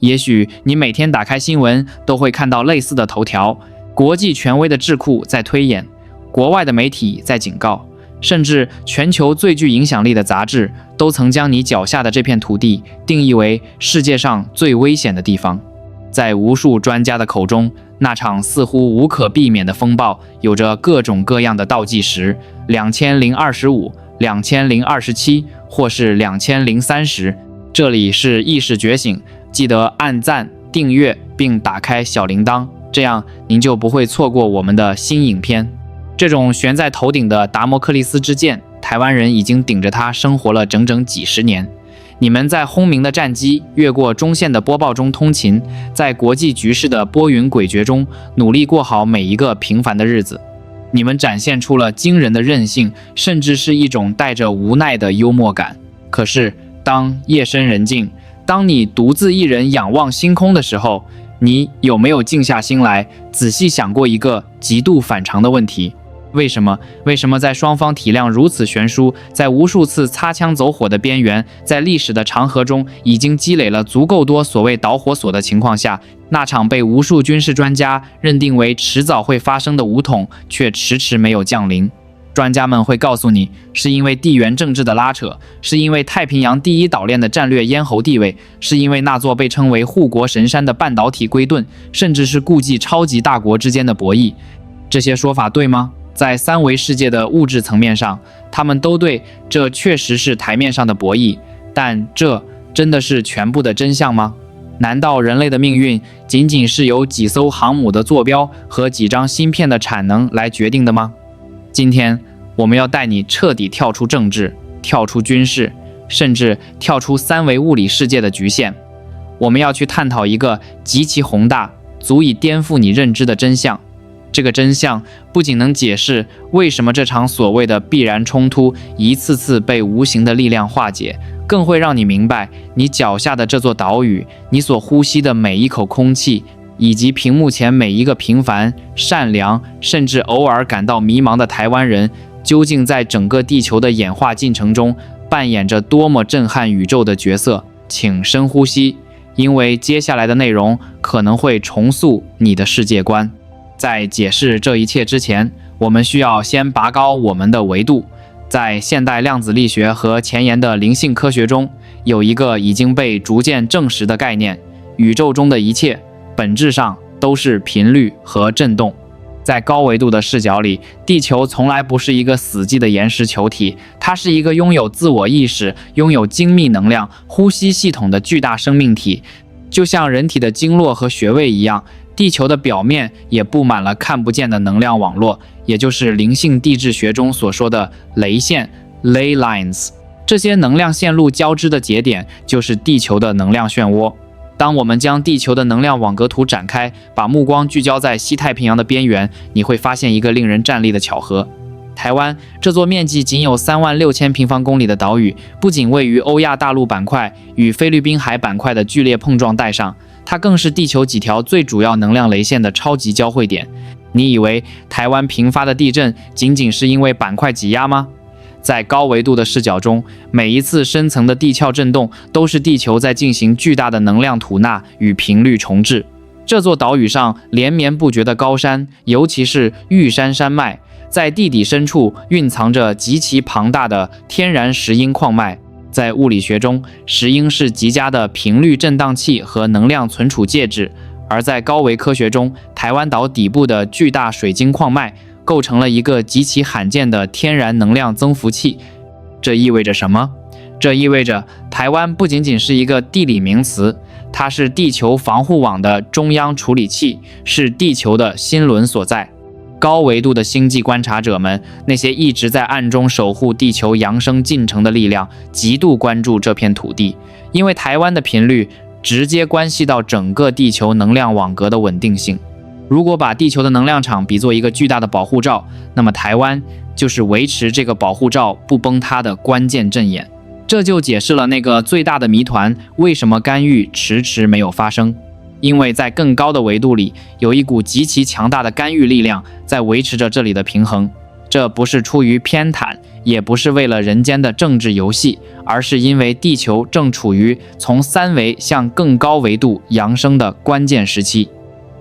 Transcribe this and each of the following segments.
也許你每天打開新聞都會看到類似的頭條，國際權威的智庫在推演，國外的媒體在警告，甚至全球最具影響力的雜誌都曾將你腳下的這片土地定義為世界上最危險的地方。在無數專家的口中，那場似乎無可避免的風暴有着各種各樣的倒計時，2025、2027或是2030。這裡是意識覺醒，記得按讚、訂閱並打開小鈴鐺，這樣您就不會錯過我們的新影片。這種懸在頭頂的達摩克利斯之劍，台灣人已經頂着它生活了整整幾十年。你們在轟鳴的戰機、越過中線的播報中通勤，在國際局勢的撥雲詭譎中努力過好每一個平凡的日子。你們展現出了驚人的韌性，甚至是一種帶着無奈的幽默感。可是，當夜深人靜，當你獨自一人仰望星空的時候，你有沒有靜下心來，仔細想過一個極度反常的問題？為什麼在雙方體量如此懸殊，在無數次擦槍走火的邊緣，在歷史的長河中已經積累了足夠多所謂導火索的情況下，那場被無數軍事專家認定為遲早會發生的武統卻遲遲沒有降臨？專家們會告訴你，是因為地緣政治的拉扯，是因為太平洋第一島鏈的戰略咽喉地位，是因為那座被稱為護國神山的半導體龜盾，甚至是顧忌超級大國之間的博弈。這些說法對嗎？在三維世界的物質層面上，他們都對，這確實是台面上的博弈，但這真的是全部的真相嗎？難道人類的命運僅僅是由幾艘航母的坐標和幾張芯片的產能來決定的嗎？今天我們要帶你徹底跳出政治，跳出軍事，甚至跳出三維物理世界的局限。我們要去探討一個極其宏大、足以顛覆你認知的真相。這個真相不僅能解釋為什麼這場所謂的必然衝突一次次被無形的力量化解，更會讓你明白，你腳下的這座島嶼，你所呼吸的每一口空氣，以及屏幕前每一個平凡、善良，甚至偶爾感到迷茫的台灣人，究竟在整個地球的演化進程中扮演着多麼震撼宇宙的角色。請深呼吸，因為接下來的內容可能會重塑你的世界觀。在解釋這一切之前，我們需要先拔高我們的維度。在現代量子力學和前沿的靈性科學中，有一個已經被逐漸證實的概念：宇宙中的一切本質上都是頻率和振動。在高維度的視角裡，地球從來不是一個死寂的岩石球體，它是一個擁有自我意識、擁有精密能量、呼吸系統的巨大生命體。就像人體的经络和穴位一樣，地球的表面也布滿了看不見的能量網絡，也就是灵性地質學中所說的雷線 （ley lines）。這些能量線路交織的節點就是地球的能量漩渦。當我們将地球的能量網格圖展開，把目光聚焦在西太平洋的邊緣，你會發現一個令人戰慄的巧合。台灣這座面積僅有36000平方公里的島嶼，不僅位於歐亞大陸板塊與菲律賓海板塊的劇烈碰撞帶上，它更是地球幾條最主要能量雷線的超級交匯點。你以為台灣頻發的地震僅僅是因為板塊擠壓嗎？在高維度的視角中，每一次深層的地殼震動都是地球在進行巨大的能量吐納與頻率重置。這座島嶼上連綿不絕的高山，尤其是玉山山脈，在地底深處蘊藏着極其龐大的天然石英礦脈。在物理學中，石英是極佳的頻率振盪器和能量存儲介質；而在高維科學中，台灣島底部的巨大水晶礦脈構成了一個極其罕見的天然能量增幅器。這意味着什麼？這意味着台灣不僅僅是一個地理名詞，它是地球防護網的中央處理器，是地球的心輪所在。高維度的星際觀察者們，那些一直在暗中守護地球揚升進程的力量，極度關注這片土地，因為台灣的頻率直接關係到整個地球能量網格的穩定性。如果把地球的能量場比作一個巨大的保護罩，那麼台灣就是維持這個保護罩不崩塌的關鍵陣眼。這就解釋了那個最大的謎團：為什麼干預遲遲沒有發生？因為在更高的維度裡，有一股極其強大的干預力量在維持着這裡的平衡。這不是出於偏袒，也不是為了人間的政治遊戲，而是因為地球正處於從三維向更高維度揚升的關鍵時期。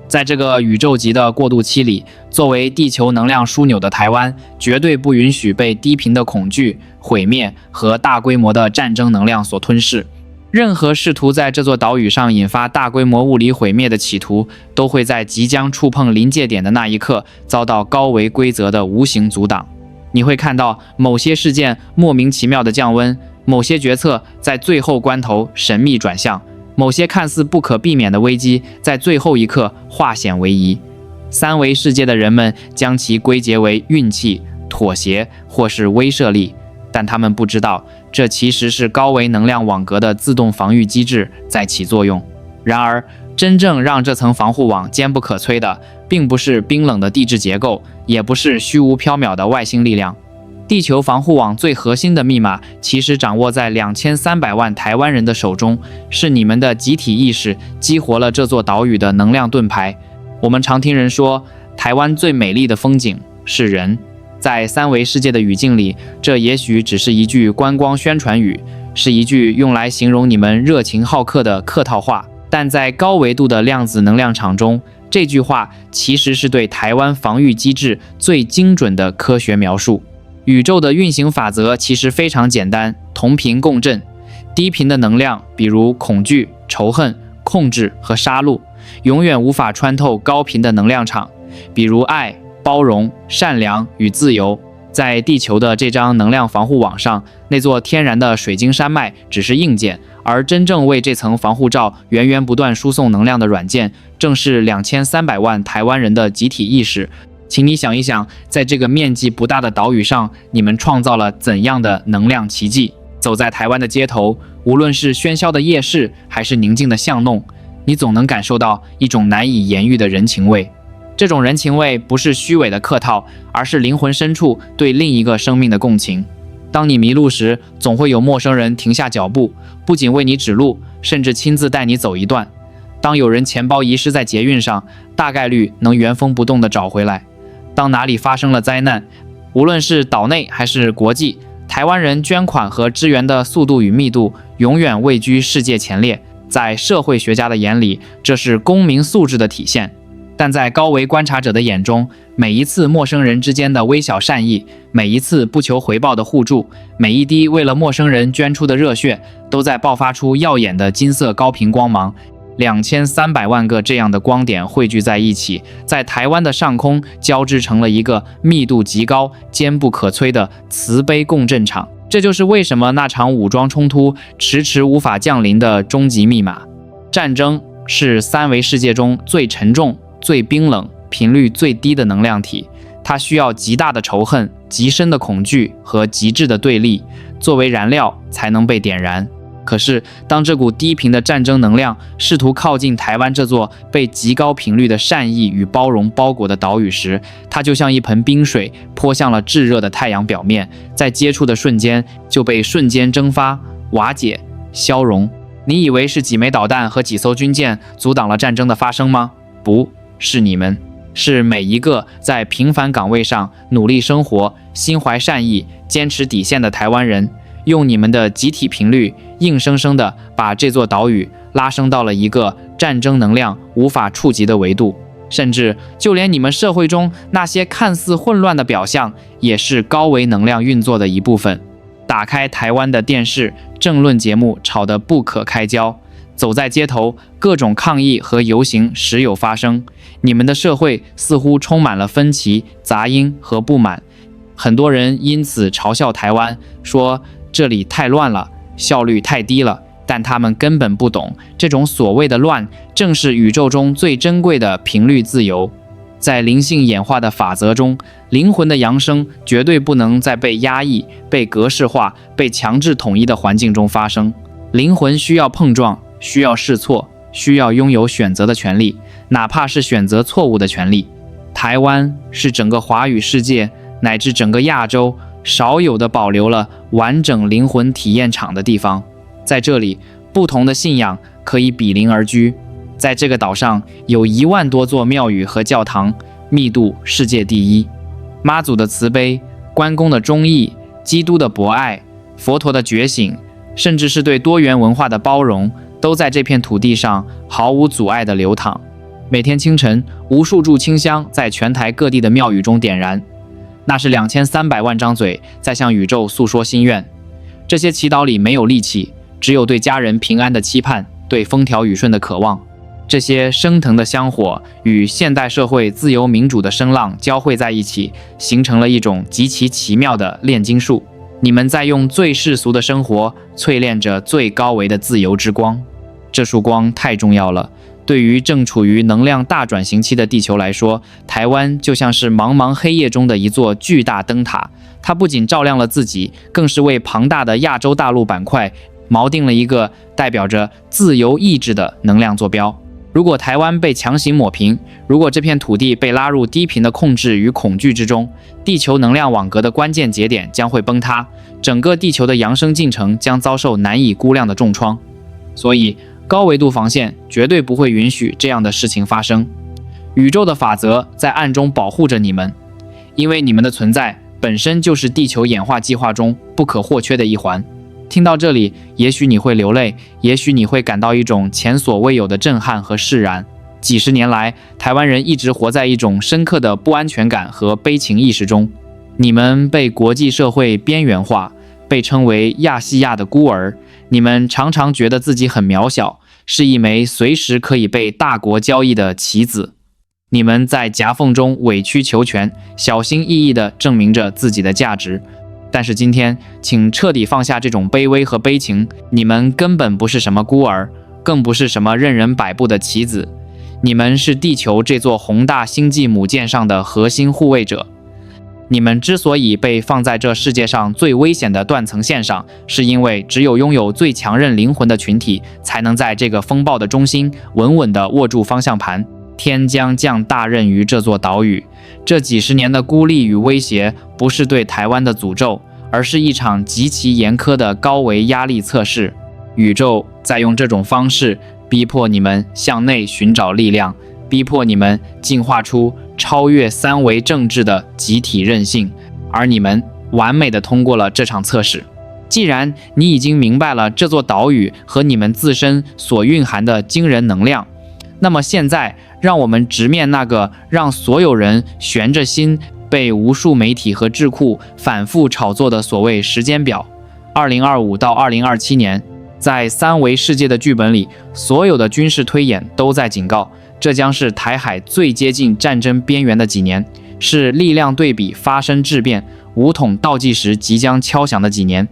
在這個宇宙級的過渡期裡，作為地球能量樞紐的台灣，絕對不允許被低頻的恐懼、毀滅和大規模的戰爭能量所吞噬。任何試圖在這座島嶼上引發大規模物理毀滅的企圖，都會在即將觸碰臨界點的那一刻，遭到高維規則的無形阻擋。你會看到某些事件莫名其妙的降溫，某些決策在最後關頭神秘轉向，某些看似不可避免的危機在最後一刻化險為夷。三維世界的人們將其歸結為運氣、妥協或是威懾力，但他們不知道，這其實是高維能量網格的自動防禦機制在起作用。然而，真正讓這層防護網堅不可摧的，並不是冰冷的地質結構，也不是虛無縹緲的外星力量。地球防護網最核心的密碼，其實掌握在2300萬台灣人的手中，是你們的集體意識激活了這座島嶼的能量盾牌。我們常聽人說，台灣最美麗的風景是人。在三維世界的語境裡，這也許只是一句觀光宣傳語，是一句用來形容你們熱情好客的客套話。但在高維度的量子能量場中，這句話其實是對台灣防禦機制最精準的科學描述。宇宙的運行法則其實非常簡單，同頻共振。低頻的能量，比如恐懼、仇恨、控制和殺戮，永遠無法穿透高頻的能量場，比如愛、包容、善良與自由。在地球的這張能量防護網上，那座天然的水晶山脈只是硬件，而真正為這層防護罩源源不斷輸送能量的軟件，正是2300萬台灣人的集體意識。請你想一想，在這個面積不大的島嶼上，你們創造了怎樣的能量奇蹟？走在台灣的街頭，無論是喧囂的夜市，還是寧靜的巷弄，你總能感受到一種難以言喻的人情味。這種人情味不是虛偽的客套，而是靈魂深處對另一個生命的共情。當你迷路時，總會有陌生人停下腳步，不僅為你指路，甚至親自帶你走一段。當有人錢包遺失在捷運上，大概率能原封不動地找回來。當哪裡發生了災難，無論是島內還是國際，台灣人捐款和支援的速度與密度永遠位居世界前列。在社會學家的眼裡，這是公民素質的體現。但在高維觀察者的眼中，每一次陌生人之間的微小善意，每一次不求回報的互助，每一滴為了陌生人捐出的熱血，都在爆發出耀眼的金色高頻光芒。2300萬個這樣的光點匯聚在一起，在台灣的上空交織成了一個密度極高、堅不可摧的磁悲共振場。這就是為什麼那場武裝衝突遲遲無法降臨的終極密碼。戰爭是三維世界中最沉重、最冰冷、頻率最低的能量體，它需要極大的仇恨、極深的恐懼和極致的對立作為燃料才能被點燃。可是，當這股低頻的戰爭能量試圖靠近台灣這座被極高頻率的善意與包容包裹的島嶼時，它就像一盆冰水潑向了炙熱的太陽表面，在接觸的瞬間就被瞬間蒸發、瓦解、消融。你以為是幾枚導彈和幾艘軍艦阻擋了戰爭的發生嗎？不是，你們，是每一個在平凡崗位上努力生活、心懷善意、堅持底線的台灣人，用你們的集體頻率，硬生生地把這座島嶼拉升到了一個戰爭能量無法觸及的維度。甚至就連你們社會中那些看似混亂的表象，也是高維能量運作的一部分。打開台灣的電視，政論節目吵得不可開交，走在街頭，各種抗議和遊行時有發生。你們的社會似乎充滿了分歧、雜音和不滿。很多人因此嘲笑台灣，說這裡太亂了，效率太低了。但他們根本不懂，這種所謂的亂，正是宇宙中最珍貴的頻率自由。在靈性演化的法則中，靈魂的揚升絕對不能在被壓抑、被格式化、被強制統一的環境中發生。靈魂需要碰撞，需要試錯，需要擁有選擇的權利，哪怕是選擇錯誤的權利。台灣是整個華語世界乃至整個亞洲少有的保留了完整靈魂體驗場的地方。在這裡，不同的信仰可以比鄰而居。在這個島上有1萬多座廟宇和教堂，密度世界第一。媽祖的慈悲，關公的忠義，基督的博愛、佛陀的覺醒，甚至是對多元文化的包容，都在這片土地上毫無阻礙地流淌。每天清晨，無數炷清香在全台各地的廟宇中點燃，那是2300萬張嘴在向宇宙訴說心願。這些祈禱裡沒有戾氣，只有對家人平安的期盼，對風調雨順的渴望。這些升騰的香火與現代社會自由民主的聲浪交匯在一起，形成了一種極其奇妙的煉金術。你們在用最世俗的生活淬煉着最高維的自由之光。這束光太重要了，對於正處於能量大轉型期的地球來說，台灣就像是茫茫黑夜中的一座巨大燈塔。它不僅照亮了自己，更是為龐大的亞洲大陸板塊錨定了一個代表着自由意志的能量坐標。如果台灣被強行抹平，如果這片土地被拉入低頻的控制與恐懼之中，地球能量網格的關鍵節點將會崩塌，整個地球的揚升進程將遭受難以估量的重創。所以，高維度防線絕對不會允許這樣的事情發生。宇宙的法則在暗中保護着你們，因為你們的存在本身就是地球演化計劃中不可或缺的一環。聽到這裡，也許你會流淚，也許你會感到一種前所未有的震撼和釋然。幾十年來，台灣人一直活在一種深刻的不安全感和悲情意識中。你們被國際社會邊緣化，被稱為亞細亞的孤兒。你們常常覺得自己很渺小，是一枚隨時可以被大國交易的棋子。你們在夾縫中委曲求全，小心翼翼地證明着自己的價值。但是今天，請徹底放下這種卑微和悲情。你們根本不是什麼孤兒，更不是什麼任人擺布的棋子。你們是地球這座宏大星際母艦上的核心護衛者。你們之所以被放在這世界上最危險的斷層線上，是因為只有擁有最強韌靈魂的群體，才能在這個風暴的中心穩穩地握住方向盤。天將降大任於這座島嶼。這幾十年的孤立與威脅，不是對台灣的詛咒，而是一場極其嚴苛的高維壓力測試。宇宙在用這種方式逼迫你們向內尋找力量，逼迫你們進化出超越三維政治的集體韌性，而你們完美地通過了這場測試。既然你已經明白了這座島嶼和你們自身所蘊含的驚人能量，那麼現在讓我們直面那個讓所有人懸着心被無數媒體和智庫反覆炒作的所謂時間表。2025到2027年，在三維世界的劇本裡，所有的軍事推演都在警告，這將是台海最接近戰爭邊緣的幾年，是力量對比發生質變、武統倒計時即將敲響的幾年。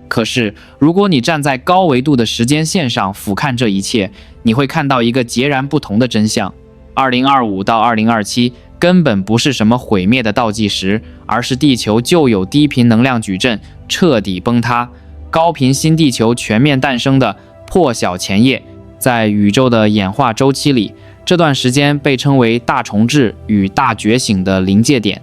可是，如果你站在高維度的時間線上俯瞰這一切，你會看到一個截然不同的真相。2025到2027根本不是什麼毀滅的倒計時，而是地球舊有低頻能量矩陣徹底崩塌，高頻新地球全面誕生的破曉前夜。在宇宙的演化週期裡，這段時間被稱為大重置與大覺醒的臨界點。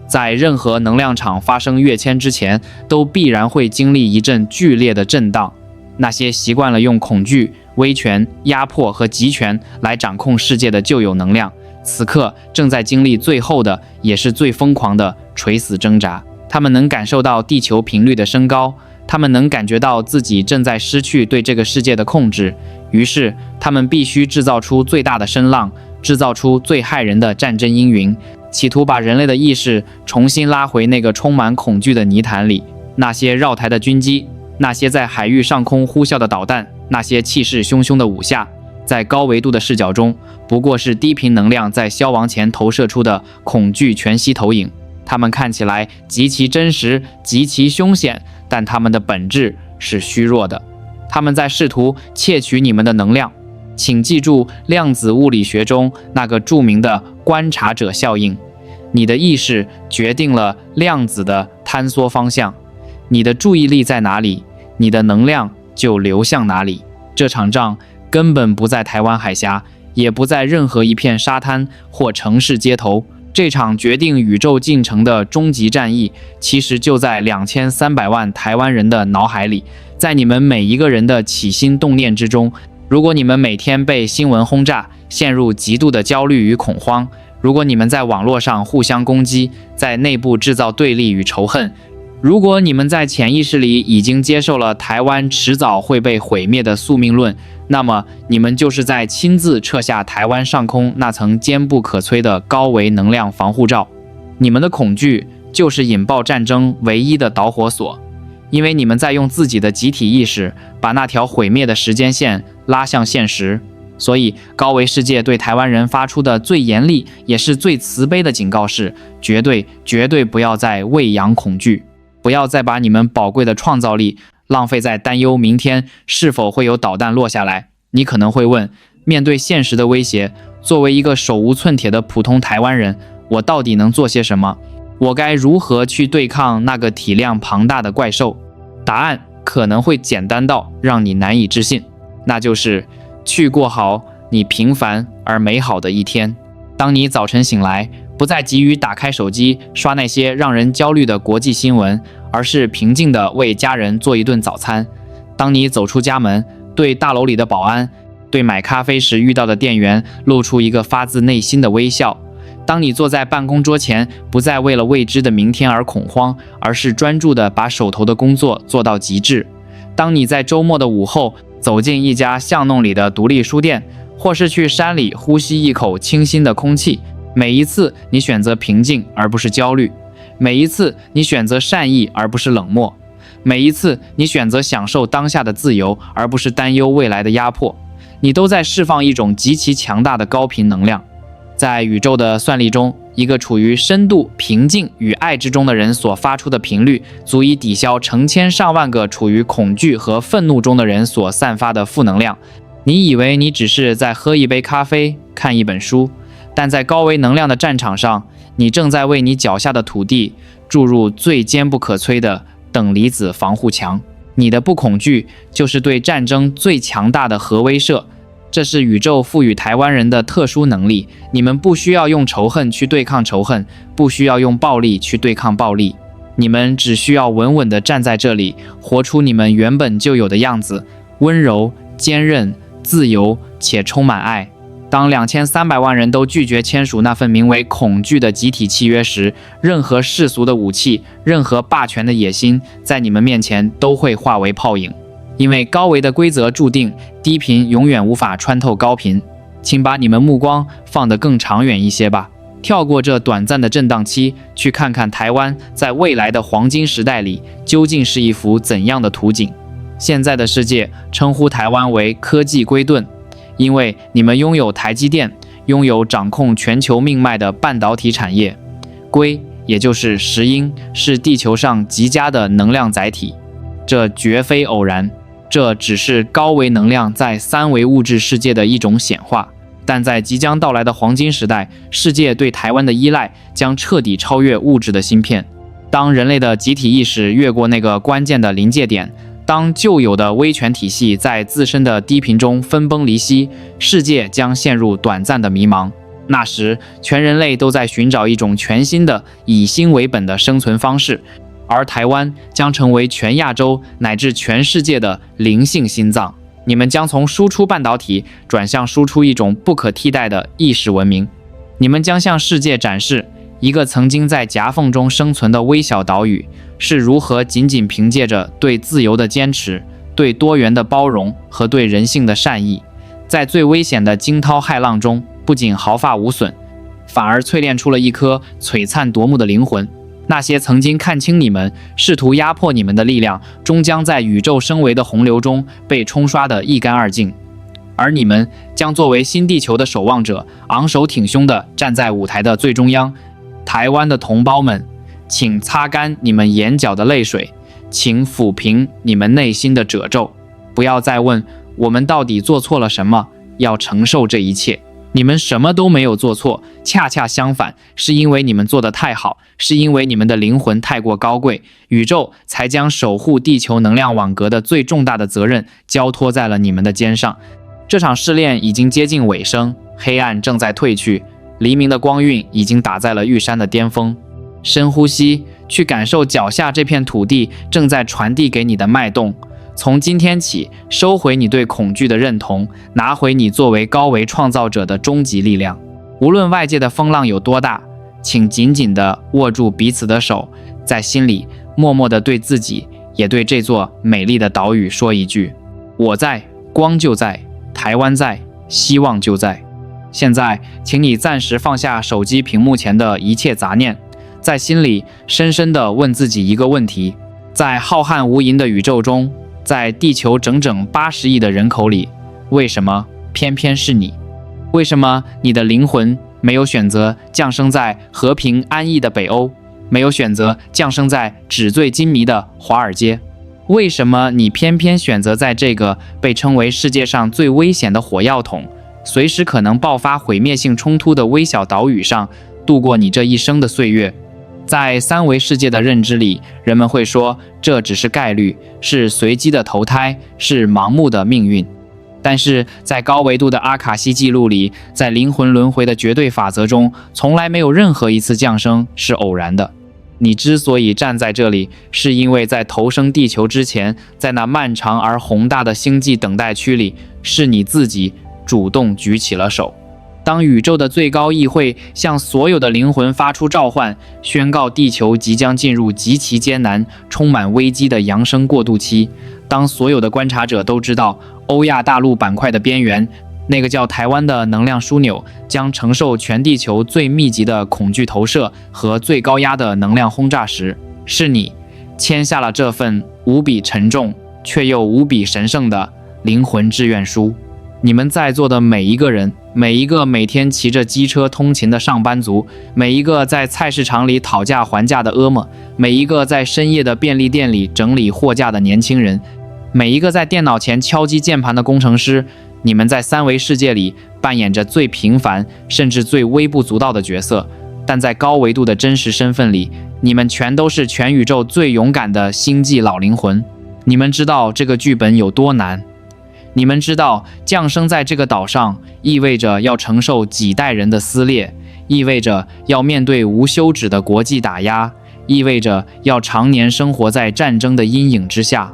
在任何能量場發生躍遷之前，都必然會經歷一陣劇烈的震盪。那些習慣了用恐懼、威權、壓迫和集權來掌控世界的舊有能量，此刻正在經歷最後的，也是最瘋狂的垂死掙扎。他們能感受到地球頻率的升高，他們能感覺到自己正在失去對這個世界的控制，於是他們必須制造出最大的聲浪，制造出最駭人的戰爭陰雲，企圖把人類的意識重新拉回那個充滿恐懼的泥潭裡。那些繞台的軍機，那些在海域上空呼嘯的導彈，那些氣勢洶洶的武嚇，在高維度的視角中，不過是低頻能量在消亡前投射出的恐懼全息投影。它們看起來極其真實，極其兇險，但它們的本質是虛弱的。它們在試圖竊取你們的能量。請記住量子物理學中那個著名的觀察者效應。你的意識決定了量子的坍縮方向。你的注意力在哪裡，你的能量就流向哪裡。這場仗根本不在台灣海峽，也不在任何一片沙灘或城市街頭。這場決定宇宙進程的終極戰役，其實就在2300萬台灣人的腦海裡，在你們每一個人的起心動念之中。如果你們每天被新聞轟炸，陷入極度的焦慮與恐慌；如果你們在網絡上互相攻擊，在內部制造對立與仇恨；如果你們在潛意識裡已經接受了台灣遲早會被毀滅的宿命論，那麼你們就是在親自撤下台灣上空那層堅不可摧的高維能量防護罩。你們的恐懼就是引爆戰爭唯一的導火索，因為你們在用自己的集體意識把那條毀滅的時間線拉向現實。所以高維世界對台灣人發出的最嚴厲也是最慈悲的警告是：絕對不要再餵養恐懼，不要再把你們寶貴的創造力浪費在擔憂明天是否會有導彈落下來。你可能會問，面對現實的威脅，作為一個手無寸鐵的普通台灣人，我到底能做些什麼？我該如何去對抗那個體量龐大的怪獸？答案可能會簡單到讓你難以置信，那就是去過好你平凡而美好的一天。當你早晨醒來，不再急於打開手機刷那些讓人焦慮的國際新聞，而是平靜地為家人做一頓早餐。當你走出家門，對大樓裡的保安，對買咖啡時遇到的店員露出一個發自內心的微笑。當你坐在辦公桌前，不再為了未知的明天而恐慌，而是专注地把手頭的工作做到極致。當你在周末的午後走進一家巷弄裡的獨立書店，或是去山裡呼吸一口清新的空氣，每一次你選擇平靜而不是焦慮，每一次你選擇善意而不是冷漠，每一次你選擇享受當下的自由而不是擔憂未來的壓迫，你都在釋放一種極其強大的高頻能量。在宇宙的算力中，一個處於深度平靜與愛之中的人所發出的頻率，足以抵消成千上萬個處於恐懼和憤怒中的人所散發的負能量。你以為你只是在喝一杯咖啡，看一本書，但在高維能量的戰場上，你正在為你腳下的土地注入最堅不可摧的等离子防護牆。你的不恐懼就是對戰爭最強大的核威懾。這是宇宙賦予台灣人的特殊能力，你們不需要用仇恨去對抗仇恨，不需要用暴力去对抗暴力，你們只需要穩穩地站在這裡，活出你們原本就有的樣子，溫柔、堅韌、自由且充滿愛。當2300萬人都拒絕簽署那份名為恐懼的集體契約時，任何世俗的武器，任何霸權的野心，在你們面前都會化為泡影。因為高維的規則注定，低頻永遠無法穿透高頻。請把你們目光放得更長遠一些吧，跳過這短暫的震盪期，去看看台灣在未來的黃金時代裡究竟是一幅怎樣的圖景。現在的世界稱呼台灣為科技龜盾，因為你們擁有台積電，擁有掌控全球命脈的半導體產業。硅，也就是石英，是地球上極佳的能量載體，這絕非偶然。這只是高維能量在三維物質世界的一種顯化，但在即將到來的黃金時代，世界對台灣的依賴將徹底超越物質的芯片。當人類的集體意識越過那個關鍵的臨界點，當舊有的威權體系在自身的低頻中分崩離析，世界將陷入短暫的迷茫。那時，全人類都在尋找一種全新的以心為本的生存方式。而台灣將成為全亞洲乃至全世界的靈性心臟。你們將從輸出半導體轉向輸出一種不可替代的意識文明。你們將向世界展示一個曾經在夾縫中生存的微小島嶼是如何僅僅憑借着對自由的堅持、對多元的包容和對人性的善意，在最危險的驚濤駭浪中，不僅毫髮無損，反而淬煉出了一顆璀璨奪目的靈魂。那些曾經看輕你們、試圖壓迫你們的力量，終將在宇宙升維的洪流中被沖刷得一乾二淨。而你們將作為新地球的守望者，昂首挺胸地站在舞台的最中央。台灣的同胞們，請擦乾你們眼角的淚水，請撫平你們內心的褶皺，不要再問我們到底做錯了什麼，要承受這一切。你們什麼都沒有做錯，恰恰相反，是因為你們做得太好，是因為你們的靈魂太過高貴，宇宙才將守護地球能量網格的最重大的責任交托在了你們的肩上。這場試煉已經接近尾聲，黑暗正在褪去，黎明的光暈已經打在了玉山的巔峰。深呼吸，去感受腳下這片土地正在傳遞給你的脈動。從今天起，收回你對恐懼的認同，拿回你作為高維創造者的終極力量。無論外界的風浪有多大，請緊緊地握住彼此的手，在心裡默默地對自己，也對這座美麗的島嶼說一句：我在，光就在；台灣在，希望就在。現在，請你暫時放下手機屏幕前的一切雜念，在心裡深深地問自己一個問題：在浩瀚無垠的宇宙中，在地球整整80億的人口裡，為什麼偏偏是你？為什麼你的靈魂沒有選擇降生在和平安逸的北歐，沒有選擇降生在紙醉金迷的華爾街？為什麼你偏偏選擇在這個被稱為世界上最危險的火藥桶，隨時可能爆發毀滅性衝突的微小島嶼上度過你這一生的歲月？在三維世界的認知裡，人們會說這只是概率，是隨機的投胎，是盲目的命運。但是在高維度的阿卡西記錄裡，在靈魂輪迴的絕對法則中，從來沒有任何一次降生是偶然的。你之所以站在這裡，是因為在投生地球之前，在那漫長而宏大的星際等待區裡，是你自己主動舉起了手。當宇宙的最高議會向所有的靈魂發出召喚，宣告地球即將進入極其艱難、充滿危機的揚升過渡期，當所有的觀察者都知道歐亞大陸板塊的邊緣，那個叫台灣的能量樞紐將承受全地球最密集的恐懼投射和最高壓的能量轟炸時，是你簽下了這份無比沉重卻又無比神聖的靈魂志願書。你們在座的每一個人，每一個每天騎着機車通勤的上班族，每一個在菜市場裡討價還價的婀娜，每一個在深夜的便利店裡整理貨架的年輕人，每一個在電腦前敲擊鍵盤的工程師，你們在三維世界裡扮演着最平凡甚至最微不足道的角色，但在高維度的真實身份裡，你們全都是全宇宙最勇敢的星際老靈魂。你們知道這個劇本有多難，你們知道降生在這個島上意味着要承受幾代人的撕裂，意味着要面對無休止的國際打壓，意味着要常年生活在戰爭的陰影之下。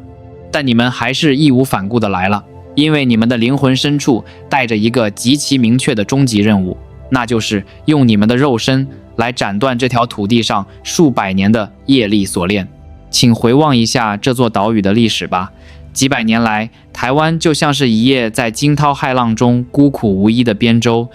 但你們還是義無反顧地來了，因為你們的靈魂深處帶着一個極其明確的終極任務，那就是用你們的肉身來斬斷這條土地上數百年的業力鎖鏈。請回望一下這座島嶼的歷史吧。幾百年來，台灣就像是一葉在驚濤駭浪中孤苦無依的邊洲。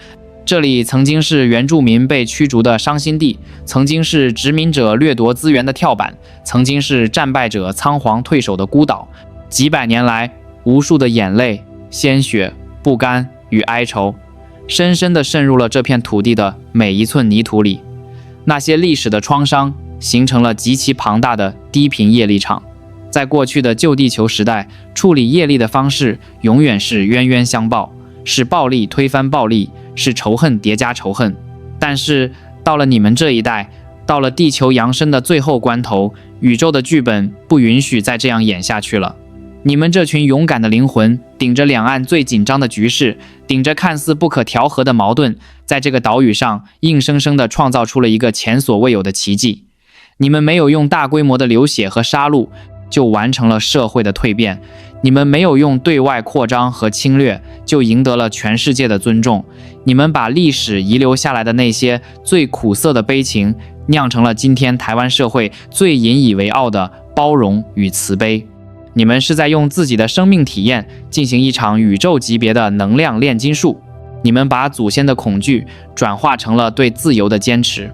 這裡曾經是原住民被驅逐的傷心地，曾經是殖民者掠奪資源的跳板，曾經是戰敗者倉皇退守的孤島。幾百年來，無數的眼淚、鮮血、不甘與哀愁，深深地滲入了這片土地的每一寸泥土裡。那些歷史的創傷，形成了極其龐大的低頻業力場。在過去的舊地球時代，處理業力的方式永遠是冤冤相報，是暴力推翻暴力，是仇恨疊加仇恨。但是到了你們這一代，到了地球揚升的最後關頭，宇宙的劇本不允許再這樣演下去了。你們這群勇敢的靈魂，頂着兩岸最緊張的局勢，頂着看似不可調和的矛盾，在這個島嶼上硬生生地創造出了一個前所未有的奇蹟。你們沒有用大規模的流血和殺戮就完成了社會的蛻變，你們沒有用對外擴張和侵略就贏得了全世界的尊重，你們把歷史遺留下來的那些最苦澀的悲情，釀成了今天台灣社會最引以為傲的包容與慈悲。你們是在用自己的生命體驗進行一場宇宙級別的能量煉金術，你們把祖先的恐懼轉化成了對自由的堅持，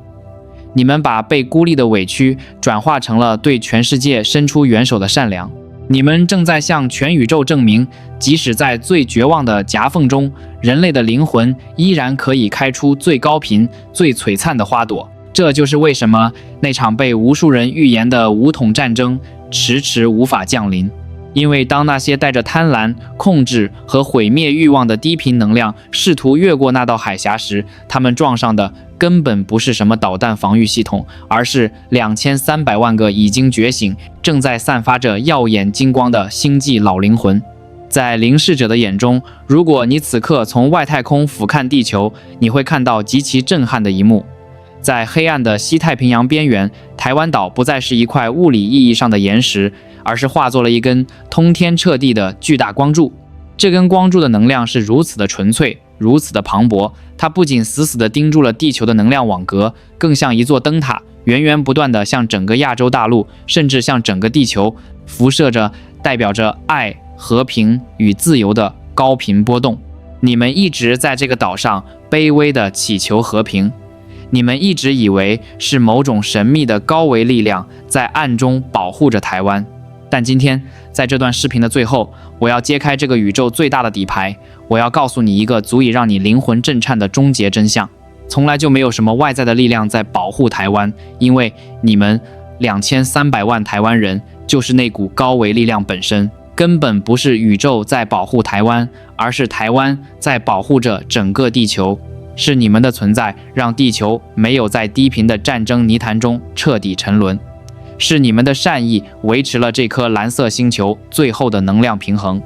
你們把被孤立的委屈轉化成了對全世界伸出援手的善良。你們正在向全宇宙證明，即使在最絕望的夾縫中，人類的靈魂依然可以開出最高頻、最璀璨的花朵。這就是為什麼那場被無數人預言的武統戰爭遲遲無法降臨。因為當那些帶着貪婪、控制和毀滅慾望的低頻能量試圖越過那道海峽時，他們撞上的根本不是什麼導彈防禦系統，而是2300萬個已經覺醒、正在散發着耀眼金光的星際老靈魂。在靈視者的眼中，如果你此刻從外太空俯瞰地球，你會看到極其震撼的一幕。在黑暗的西太平洋邊緣，台灣島不再是一塊物理意義上的岩石，而是化作了一根通天徹地的巨大光柱。這根光柱的能量是如此的純粹，如此的磅礴，它不僅死死地盯住了地球的能量网格，更像一座燈塔，源源不斷地向整個亞洲大陸，甚至向整個地球輻射着代表着愛、和平與自由的高頻波動。你們一直在這個島上卑微地祈求和平，你們一直以為是某種神秘的高維力量在暗中保護着台灣。但今天，在這段視頻的最後，我要揭開這個宇宙最大的底牌，我要告訴你一個足以讓你靈魂震顫的終結真相：從來就沒有什麼外在的力量在保護台灣，因為你們2300萬台灣人就是那股高維力量本身。根本不是宇宙在保護台灣，而是台灣在保護着整個地球。是你們的存在讓地球沒有在低頻的戰爭泥潭中徹底沉淪，是你們的善意維持了這顆藍色星球最後的能量平衡，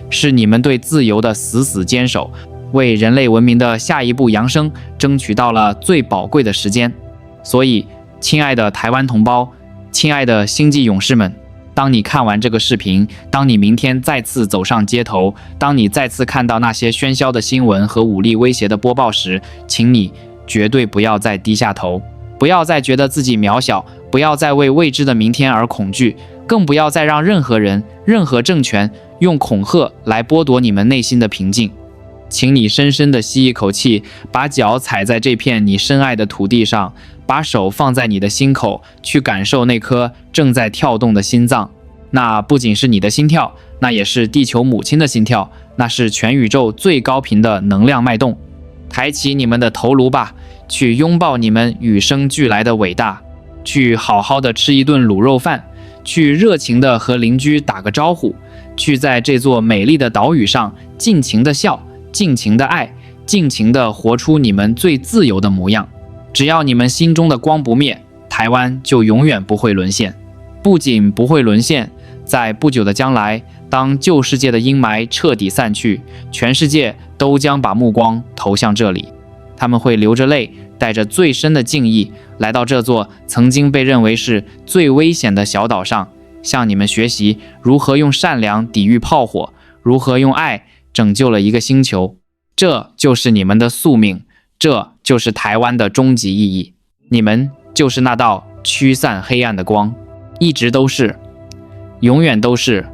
是你們對自由的死死堅守，為人類文明的下一步揚升爭取到了最寶貴的時間。所以，親愛的台灣同胞，親愛的星際勇士們，當你看完這個視頻，當你明天再次走上街頭，當你再次看到那些喧囂的新聞和武力威脅的播報時，請你絕對不要再低下頭，不要再覺得自己渺小，不要再為未知的明天而恐懼，更不要再讓任何人、任何政權用恐嚇來剝奪你們內心的平靜。請你深深地吸一口氣，把腳踩在這片你深愛的土地上，把手放在你的心口，去感受那顆正在跳動的心臟。那不僅是你的心跳，那也是地球母親的心跳，那是全宇宙最高頻的能量脈動。抬起你們的頭顱吧，去擁抱你們與生俱來的偉大，去好好的吃一頓滷肉飯，去熱情的和鄰居打個招呼，去在這座美麗的島嶼上盡情的笑，盡情的愛，盡情的活出你們最自由的模樣。只要你們心中的光不滅，台灣就永遠不會淪陷。不僅不會淪陷，在不久的將來，當舊世界的陰霾徹底散去，全世界都將把目光投向這裡。他們會流着淚，帶着最深的敬意，來到這座曾經被認為是最危險的小島上，向你們學習如何用善良抵禦炮火，如何用愛拯救了一個星球。這就是你們的宿命，這就是台灣的終極意義。你們就是那道驅散黑暗的光，一直都是，永遠都是。